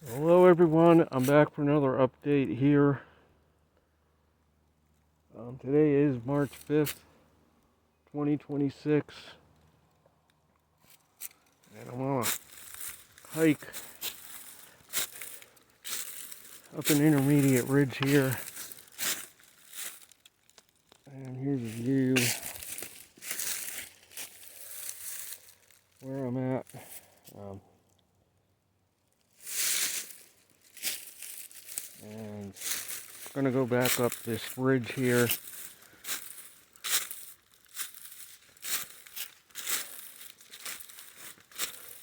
Hello everyone, I'm back for another update here. Today is March 5th, 2026, and I'm on a hike up an intermediate ridge here. And here's a view where I'm at. And I'm gonna go back up this ridge here.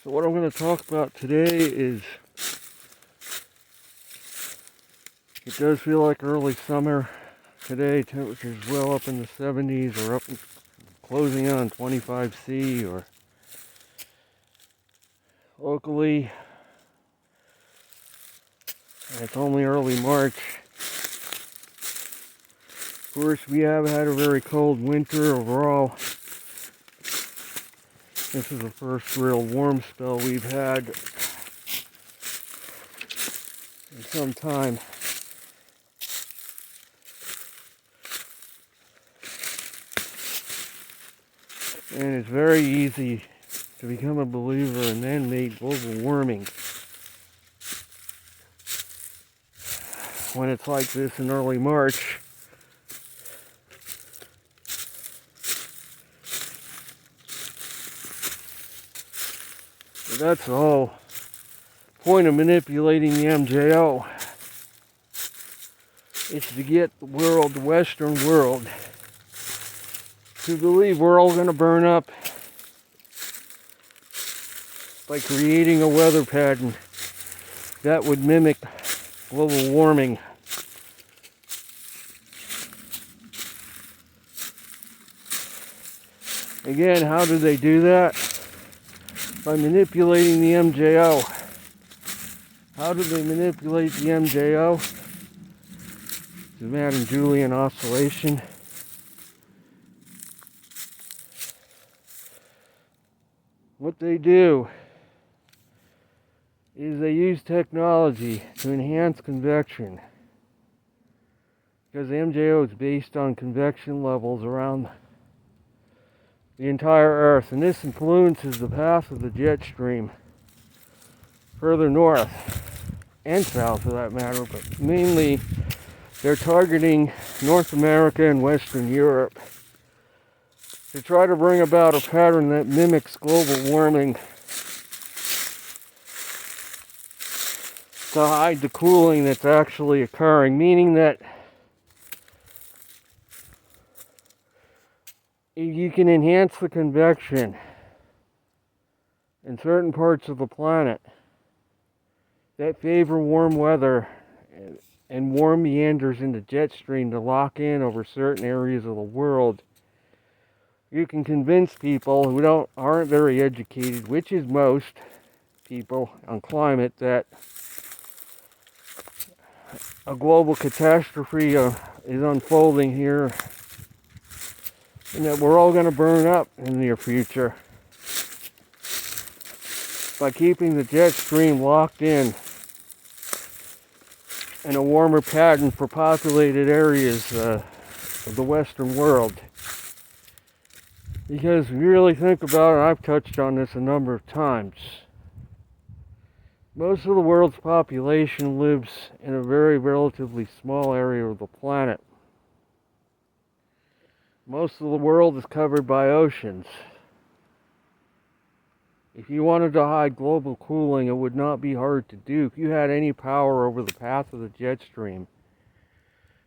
So what I'm going to talk about today is, it does feel like early summer today. Temperatures well up in the 70s or up closing on 25°C, or locally, and it's only early March. Of course, we have had a very cold winter overall. This is the first real warm spell we've had in some time. And it's very easy to become a believer in man-made global warming when it's like this in early March. But that's the whole point of manipulating the MJO. It's to get the world, the Western world, to believe we're all going to burn up by creating a weather pattern that would mimic global warming. Again, how do they do that? By manipulating the MJO. How do they manipulate the MJO? The Madden-Julian oscillation. What they do is they use technology to enhance convection, because the MJO is based on convection levels around the entire Earth, and this influences the path of the jet stream further north and south, for that matter, but mainly they're targeting North America and Western Europe to try to bring about a pattern that mimics global warming, to hide the cooling that's actually occurring, meaning that you can enhance the convection in certain parts of the planet that favor warm weather and warm meanders in the jet stream to lock in over certain areas of the world. You can convince people who aren't very educated, which is most people on climate, that a global catastrophe is unfolding here, and that we're all going to burn up in the near future by keeping the jet stream locked in a warmer pattern for populated areas of the Western world. Because if you really think about it, I've touched on this a number of times, most of the world's population lives in a very relatively small area of the planet. Most of the world is covered by oceans. If you wanted to hide global cooling, it would not be hard to do. If you had any power over the path of the jet stream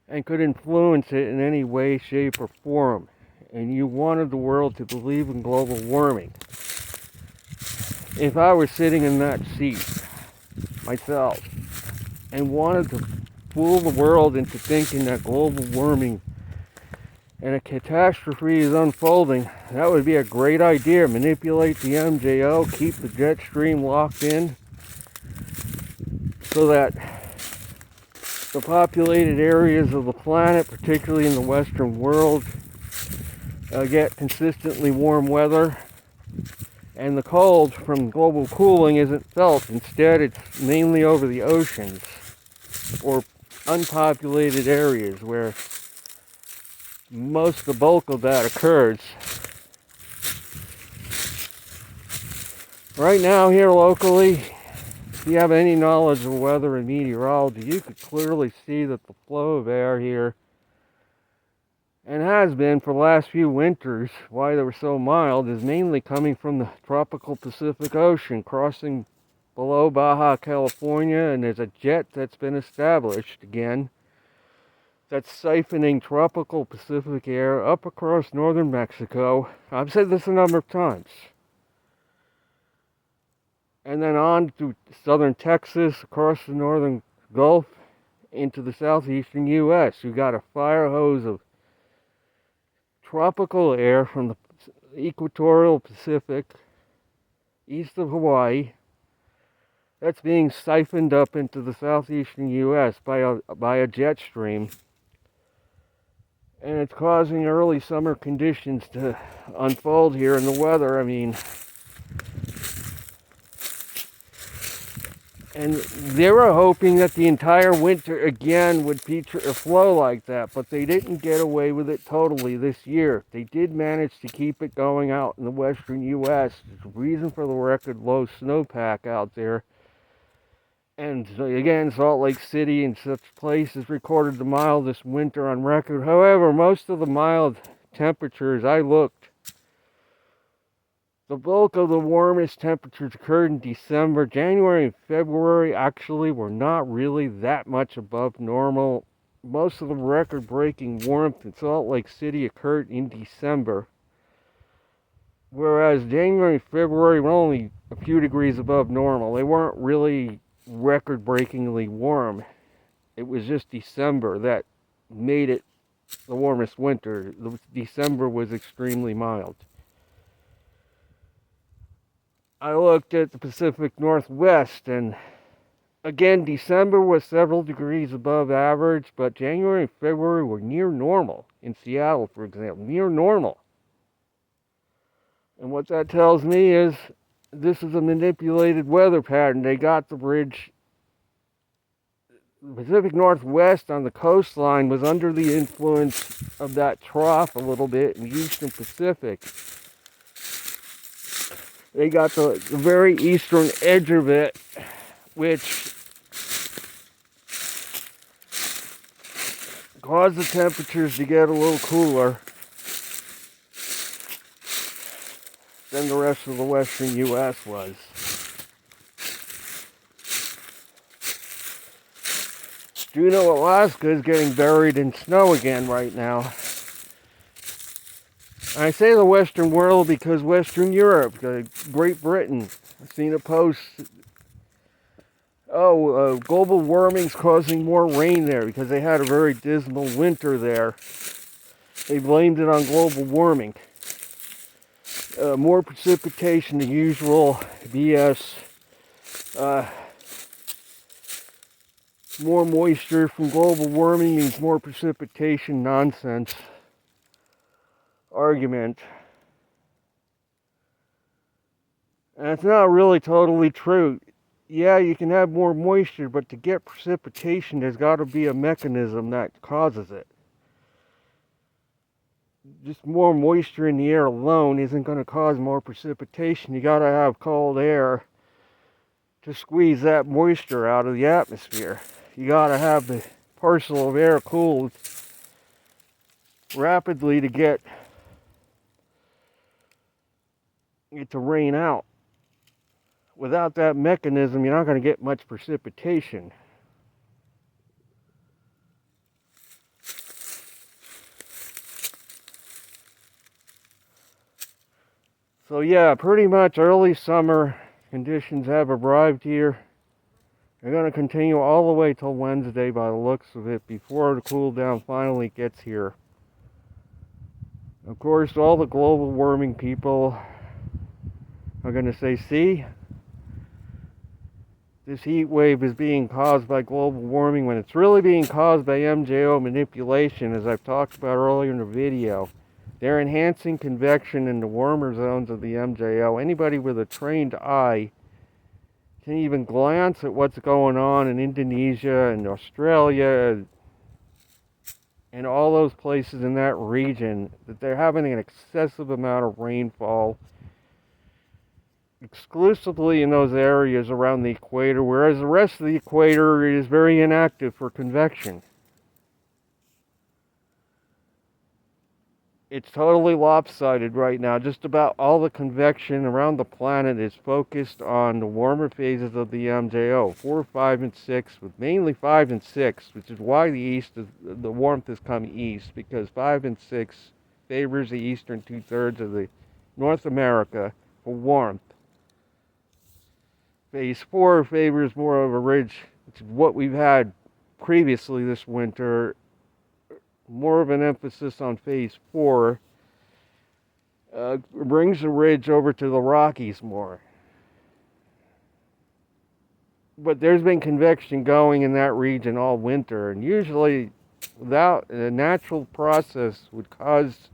and could influence it in any way, shape, or form, and you wanted the world to believe in global warming, if I were sitting in that seat myself and wanted to fool the world into thinking that global warming and a catastrophe is unfolding, that would be a great idea. Manipulate the MJO, keep the jet stream locked in, so that the populated areas of the planet, particularly in the Western world, get consistently warm weather, And the cold from global cooling isn't felt. Instead, it's mainly over the oceans or unpopulated areas where most of the bulk of that occurs. Right now here locally, if you have any knowledge of weather and meteorology, you could clearly see that the flow of air here, and has been for the last few winters, why they were so mild, is mainly coming from the tropical Pacific Ocean, crossing below Baja California, and there's a jet that's been established again that's siphoning tropical Pacific air up across northern Mexico. I've said this a number of times. And then on to southern Texas, across the northern Gulf, into the southeastern U.S. You got a fire hose of tropical air from the equatorial Pacific, east of Hawaii, that's being siphoned up into the southeastern U.S. by a jet stream. And it's causing early summer conditions to unfold here in the weather. I mean, and they were hoping that the entire winter again would feature a flow like that, but they didn't get away with it totally this year. They did manage to keep it going out in the western U.S. There's a reason for the record low snowpack out there. And again, Salt Lake City and such places recorded the mildest winter on record. However, most of the mild temperatures, I looked, the bulk of the warmest temperatures occurred in December. January and February actually were not really that much above normal. Most of the record-breaking warmth in Salt Lake City occurred in December, whereas January and February were only a few degrees above normal. They weren't really record-breakingly warm. It was just December that made it the warmest winter. December was extremely mild. I looked at the Pacific Northwest, and again, December was several degrees above average, but January and February were near normal. In Seattle, for example, near normal. And what that tells me is this is a manipulated weather pattern. They got the bridge. The Pacific Northwest on the coastline was under the influence of that trough a little bit in the Eastern Pacific. They got the very eastern edge of it, which caused the temperatures to get a little cooler than the rest of the western U.S. was. Juneau, Alaska is getting buried in snow again right now. I say the Western world because Western Europe, Great Britain, I've seen a post, global warming's causing more rain there because they had a very dismal winter there. They blamed it on global warming. More precipitation than usual, BS. More moisture from global warming means more precipitation, nonsense. Argument. And it's not really totally true. Yeah, you can have more moisture, but to get precipitation, there's got to be a mechanism that causes it. Just more moisture in the air alone isn't going to cause more precipitation. You got to have cold air to squeeze that moisture out of the atmosphere. You got to have the parcel of air cooled rapidly to get it to rain out. Without that mechanism, you're not going to get much precipitation. So yeah, pretty much early summer conditions have arrived here. They're going to continue all the way till Wednesday by the looks of it, before the cool down finally gets here. Of course, all the global warming people are going to say, see, this heat wave is being caused by global warming when it's really being caused by MJO manipulation, as I've talked about earlier in the video. They're enhancing convection in the warmer zones of the MJO. Anybody with a trained eye can even glance at what's going on in Indonesia and Australia and all those places in that region, that they're having an excessive amount of rainfall exclusively in those areas around the equator, whereas the rest of the equator is very inactive for convection. It's totally lopsided right now. Just about all the convection around the planet is focused on the warmer phases of the MJO, 4, 5, and 6, with mainly 5 and 6, which is why the warmth has come east, because 5 and 6 favors the eastern two-thirds of the North America for warmth. Phase 4 favors more of a ridge, which is what we've had previously this winter. More of an emphasis on phase 4 brings the ridge over to the Rockies more. But there's been convection going in that region all winter, and usually without a natural process would cause,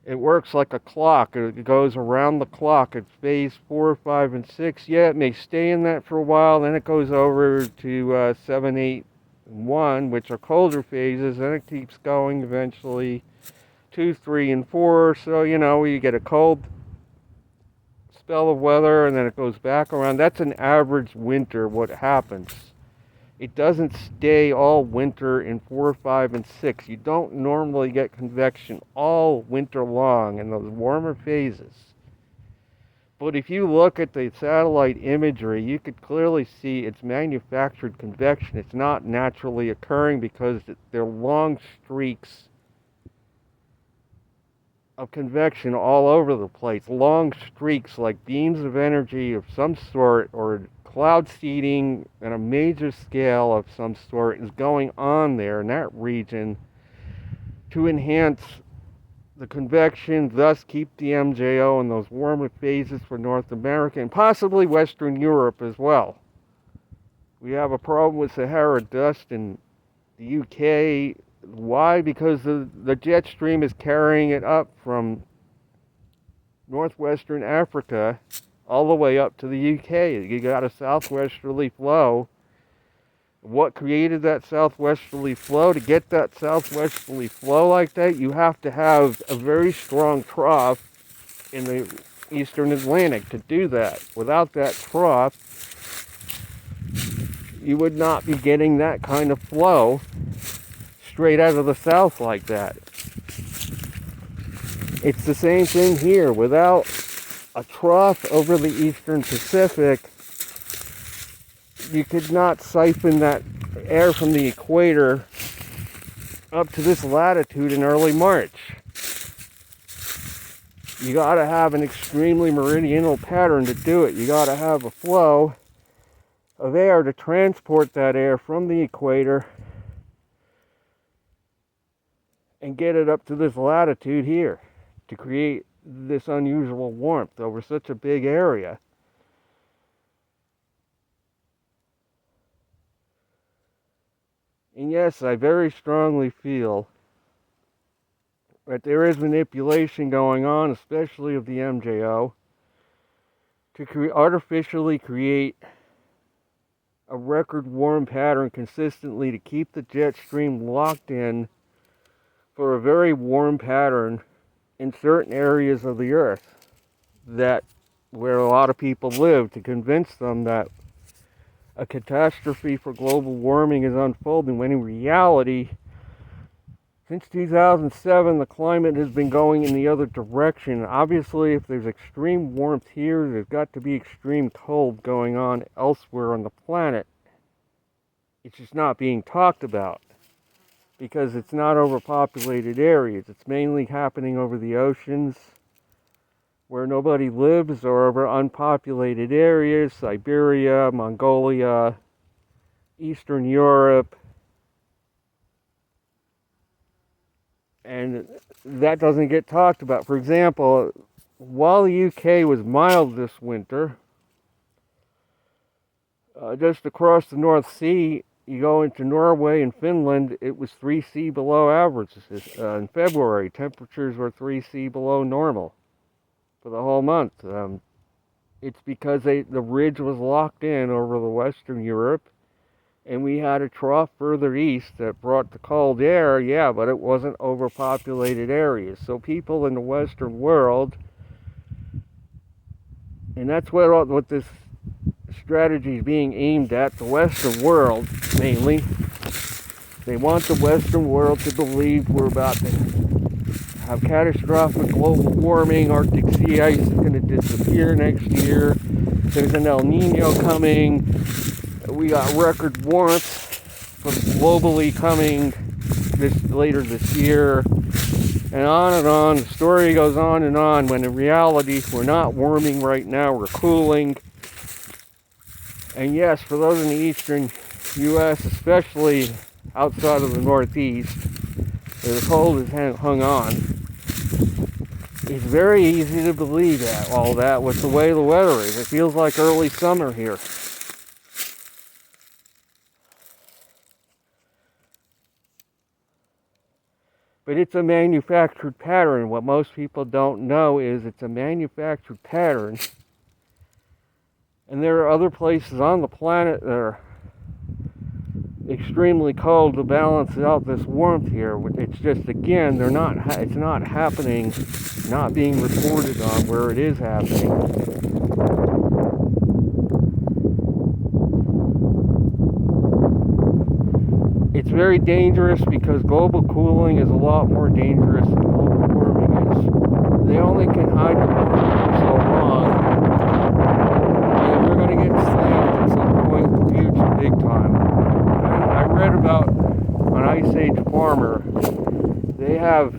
it works like a clock. It goes around the clock at phase 4, 5, and 6. Yeah, it may stay in that for a while, then it goes over to 7, 8, 1, which are colder phases, and it keeps going eventually 2, 3, and 4. So, you get a cold spell of weather, and then it goes back around. That's an average winter, what happens. It doesn't stay all winter in 4, 5, and 6. You don't normally get convection all winter long in those warmer phases. But if you look at the satellite imagery, you could clearly see it's manufactured convection. It's not naturally occurring because they're long streaks of convection all over the place. Long streaks like beams of energy of some sort, or cloud seeding on a major scale of some sort is going on there in that region to enhance the convection, thus keep the MJO in those warmer phases for North America and possibly Western Europe as well. We have a problem with Sahara dust in the UK. Why? Because the jet stream is carrying it up from northwestern Africa all the way up to the UK. You got a southwesterly flow. What created that southwesterly flow? To get that southwesterly flow like that, you have to have a very strong trough in the eastern Atlantic to do that. Without that trough, you would not be getting that kind of flow straight out of the south like that. It's the same thing here. Without a trough over the eastern Pacific, you could not siphon that air from the equator up to this latitude in early March. You got to have an extremely meridional pattern to do it. You got to have a flow of air to transport that air from the equator and get it up to this latitude here to create this unusual warmth over such a big area. And yes, I very strongly feel that there is manipulation going on, especially of the MJO, to artificially create a record warm pattern consistently to keep the jet stream locked in for a very warm pattern in certain areas of the earth that where a lot of people live, to convince them that a catastrophe for global warming is unfolding, when in reality, since 2007, the climate has been going in the other direction. Obviously, if there's extreme warmth here, there's got to be extreme cold going on elsewhere on the planet. It's just not being talked about because it's not overpopulated areas. It's mainly happening over the oceans where nobody lives, or over unpopulated areas, Siberia, Mongolia, Eastern Europe. And that doesn't get talked about. For example, while the UK was mild this winter, just across the North Sea, You go into Norway and Finland, it was 3°C below average. In February, temperatures were 3°C below normal for the whole month. It's because the ridge was locked in over the Western Europe, and we had a trough further east that brought the cold air, yeah, but it wasn't overpopulated areas. So people in the Western world, and that's what this strategy is being aimed at, the Western world mainly. They want the Western world to believe we're about to have catastrophic global warming, Arctic sea ice is going to disappear next year, there's an El Nino coming, we got record warmth from globally coming later this year, and on and on. The story goes on, when in reality we're not warming right now, we're cooling. And yes, for those in the eastern U.S., especially outside of the Northeast, where the cold has hung on, it's very easy to believe that, all that, with the way the weather is. It feels like early summer here. But it's a manufactured pattern. What most people don't know is it's a manufactured pattern. And there are other places on the planet that are extremely cold to balance out this warmth here. It's just, again, it's not happening, not being reported on where it is happening. It's very dangerous because global cooling is a lot more dangerous than global warming is. They only can hide the warming for so long, and we're going to get slammed at some point in the future big time. I read about an Ice Age farmer. They have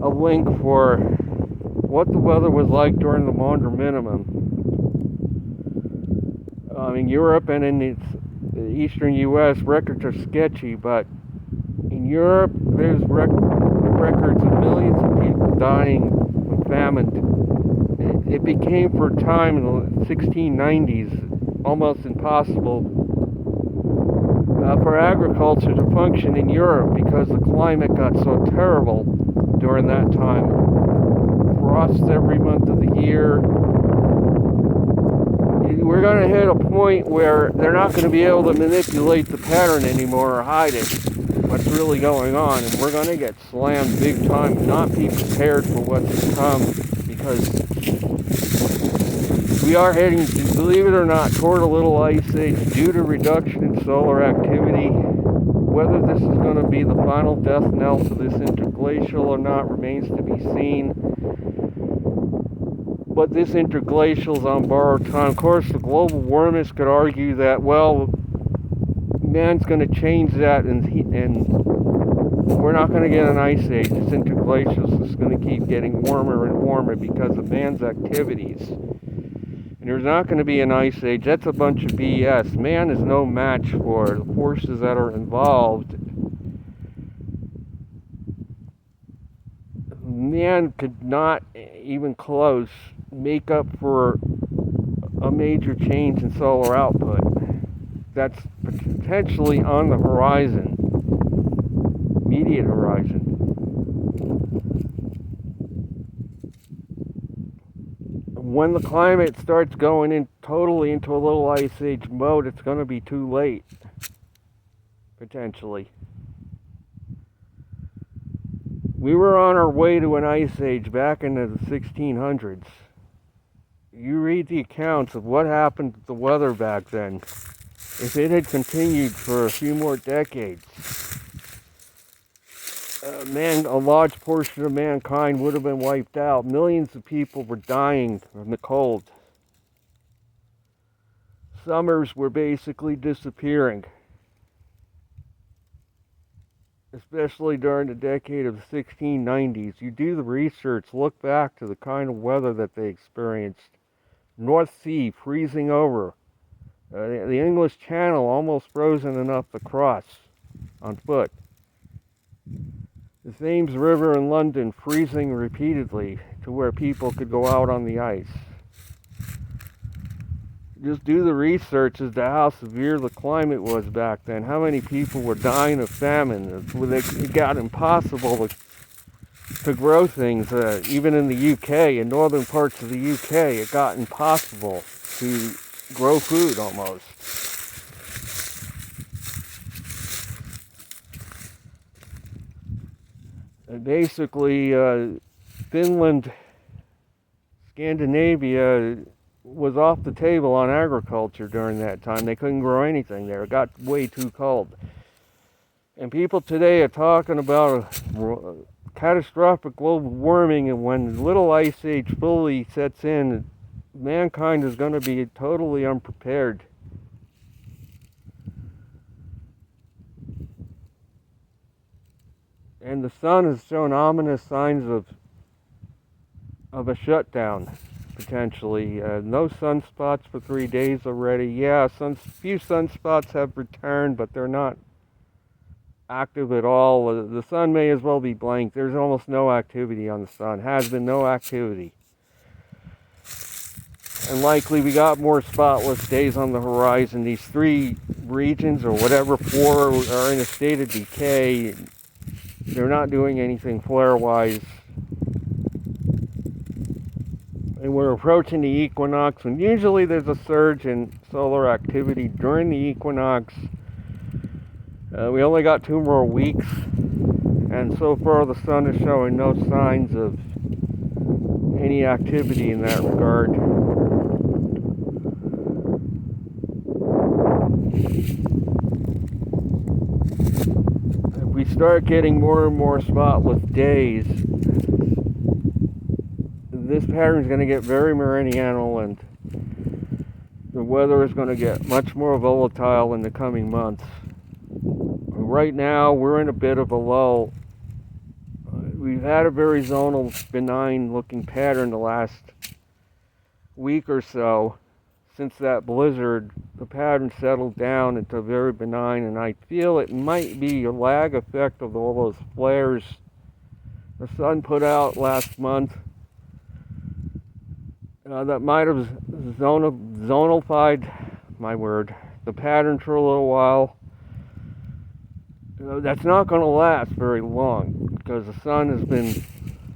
a link for what the weather was like during the Maunder minimum. In Europe and in the eastern U.S., records are sketchy, but in Europe, there's records of millions of people dying from famine. It became, for a time in the 1690s, almost impossible for agriculture to function in Europe because the climate got so terrible during that time. Frosts every month of the year. We're going to hit a point where they're not going to be able to manipulate the pattern anymore or hide it, what's really going on, and we're going to get slammed big time, not be prepared for what's to come, because we are heading, believe it or not, toward a little ice age due to reduction in solar activity. Whether this is going to be the final death knell for this interglacial or not remains to be seen. But this interglacial is on borrowed time. Of course, the global warmists could argue that, well, man's going to change that, and we're not going to get an ice age. This interglacial is going to keep getting warmer and warmer because of man's activities. And there's not going to be an ice age. That's a bunch of BS. Man is no match for the forces that are involved. Man could not even close make up for a major change in solar output. That's potentially on the horizon, immediate horizon. When the climate starts going in totally into a little ice age mode, it's going to be too late, potentially. We were on our way to an ice age back in the 1600s. You read the accounts of what happened to the weather back then. If it had continued for a few more decades, a large portion of mankind would have been wiped out. Millions of people were dying from the cold. Summers were basically disappearing, especially during the decade of the 1690s. You do the research, look back to the kind of weather that they experienced. North Sea freezing over. The English Channel almost frozen enough to cross on foot. The Thames River in London freezing repeatedly to where people could go out on the ice. just do the research as to how severe the climate was back then. How many people were dying of famine? It got impossible to grow things. Even in the UK, in northern parts of the UK, it got impossible to grow food almost. And basically, Finland, Scandinavia was off the table on agriculture during that time. They couldn't grow anything there. It got way too cold. And people today are talking about catastrophic global warming, and when the little ice age fully sets in, mankind is going to be totally unprepared. And the sun has shown ominous signs of a shutdown, potentially. No sunspots for 3 days already. Yeah, few sunspots have returned, but they're not active at all. The sun may as well be blank. There's almost no activity on the sun. Has been no activity. And likely we got more spotless days on the horizon. These 3 regions, or whatever 4, are in a state of decay. They're not doing anything flare-wise. And we're approaching the equinox, and usually there's a surge in solar activity during the equinox. We only got 2 more weeks, and so far the sun is showing no signs of any activity in that regard. If we start getting more and more spotless days, this pattern is going to get very meridianal, and the weather is going to get much more volatile in the coming months. Right now, we're in a bit of a lull. We've had a very zonal, benign-looking pattern the last week or so. Since that blizzard, the pattern settled down into very benign, and I feel it might be a lag effect of all those flares the sun put out last month. That might have zonalified, my word, the pattern for a little while. That's not going to last very long, because the sun has been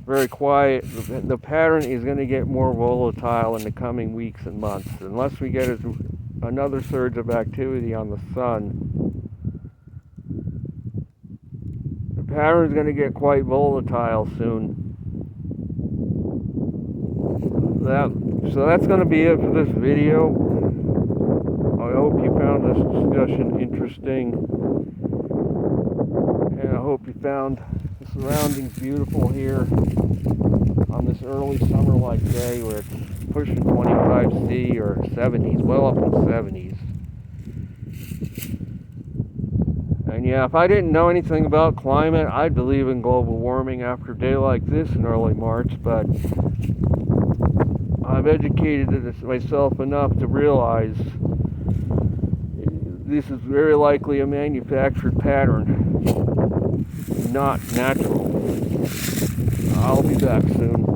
very quiet. The pattern is going to get more volatile in the coming weeks and months. Unless we get another surge of activity on the sun, the pattern is going to get quite volatile soon. So that's going to be it for this video. I hope you found this discussion interesting, and I hope you found the surroundings beautiful here on this early summer-like day where it's pushing 25°C or 70s, well up in the 70s. And yeah, if I didn't know anything about climate, I'd believe in global warming after a day like this in early March, but I've educated myself enough to realize this is very likely a manufactured pattern, not natural. I'll be back soon.